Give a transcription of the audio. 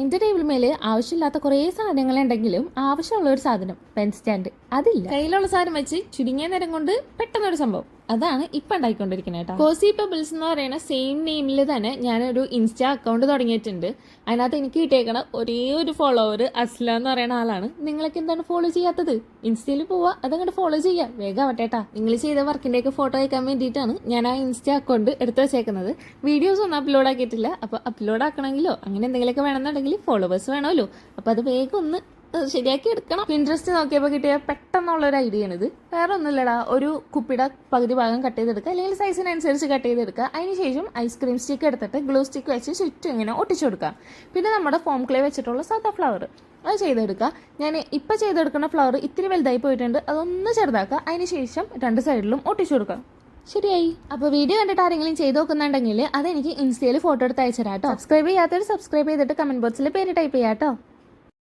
എൻ്റെ ടേബിൾ മേലെ ആവശ്യമില്ലാത്ത കുറേ സാധനങ്ങളുണ്ടെങ്കിലും ആവശ്യമുള്ള ഒരു സാധനം പെൻ സ്റ്റാൻഡ് അതില്ല. കയ്യിലുള്ള സാധനം വെച്ച് ചുരുങ്ങിയ നേരം കൊണ്ട് പെട്ടെന്നൊരു സംഭവം അതാണ് ഇപ്പം ഉണ്ടായിക്കൊണ്ടിരിക്കുന്നത് കേട്ടോ. കോസി പെബിൾസ് എന്ന് പറയുന്ന സെയിം നെയിമിൽ തന്നെ ഞാനൊരു ഇൻസ്റ്റാ അക്കൗണ്ട് തുടങ്ങിയിട്ടുണ്ട്. അതിനകത്ത് എനിക്ക് കിട്ടിയേക്കണ ഒരേ ഒരു ഫോളോവർ അസ്ല എന്ന് പറയുന്ന ആളാണ്. നിങ്ങളൊക്കെ എന്താണ് ഫോളോ ചെയ്യാത്തത്? ഇൻസ്റ്റയിൽ പോവാ, അതങ്ങോട്ട് ഫോളോ ചെയ്യുക, വേഗം ആവട്ടേട്ടാ. നിങ്ങൾ ചെയ്ത വർക്കിൻ്റെയൊക്കെ ഫോട്ടോ അയക്കാൻ വേണ്ടിയിട്ടാണ് ഞാൻ ആ ഇൻസ്റ്റാ അക്കൗണ്ട് എടുത്ത് വെച്ചേക്കുന്നത്. വീഡിയോസ് ഒന്നും അപ്ലോഡ് ആക്കിയിട്ടില്ല. അപ്പോൾ അപ്ലോഡ് ആക്കണമെങ്കിലോ അങ്ങനെ എന്തെങ്കിലുമൊക്കെ വേണമെന്നുണ്ടെങ്കിൽ ഫോളോവേഴ്സ് വേണമല്ലോ. അപ്പോൾ അത് വേഗം ഒന്ന് ശരിയാക്കി എടുക്കണം. പിൻട്രസ്റ്റ് നോക്കിയപ്പോൾ കിട്ടിയ പെട്ടെന്നുള്ളൊരു ഐഡിയ ആണിത്. വേറെ ഒന്നുമില്ലടാ, ഒരു കുപ്പിയുടെ പകുതി ഭാഗം കട്ട് ചെയ്തെടുക്കുക, അല്ലെങ്കിൽ സൈസിനനുസരിച്ച് കട്ട് ചെയ്തെടുക്കുക. അതിനുശേഷം ഐസ്ക്രീം സ്റ്റിക്ക് എടുത്തിട്ട് ഗ്ലൂ സ്റ്റിക്ക് വെച്ച് ചുറ്റും ഇങ്ങനെ ഒട്ടിച്ചു കൊടുക്കുക. പിന്നെ നമ്മുടെ ഫോം ക്ലേ വെച്ചിട്ടുള്ള സാധാ ഫ്ലവർ അത് ചെയ്തെടുക്കുക. ഞാൻ ഇപ്പം ചെയ്തെടുക്കുന്ന ഫ്ലവർ ഇത്തിരി വലുതായി പോയിട്ടുണ്ട്, അതൊന്ന് ചെറുതാക്കുക. അതിനുശേഷം രണ്ട് സൈഡിലും ഒട്ടിച്ചു കൊടുക്കുക. ശരിയായി. അപ്പോൾ വീഡിയോ കണ്ടിട്ട് ആരെങ്കിലും ചെയ്ത് നോക്കുന്നുണ്ടെങ്കിൽ അതെനിക്ക് ഇൻസ്റ്റയിൽ ഫോട്ടോ എടുത്ത് അയച്ചു തരാം കേട്ടോ. സബ്സ്ക്രൈബ് ചെയ്യാത്തവർ സബ്സ്ക്രൈബ് ചെയ്തിട്ട് കമൻറ്റ് ബോക്സിൽ പേര് ടൈപ്പ് ചെയ്യാം കേട്ടോ.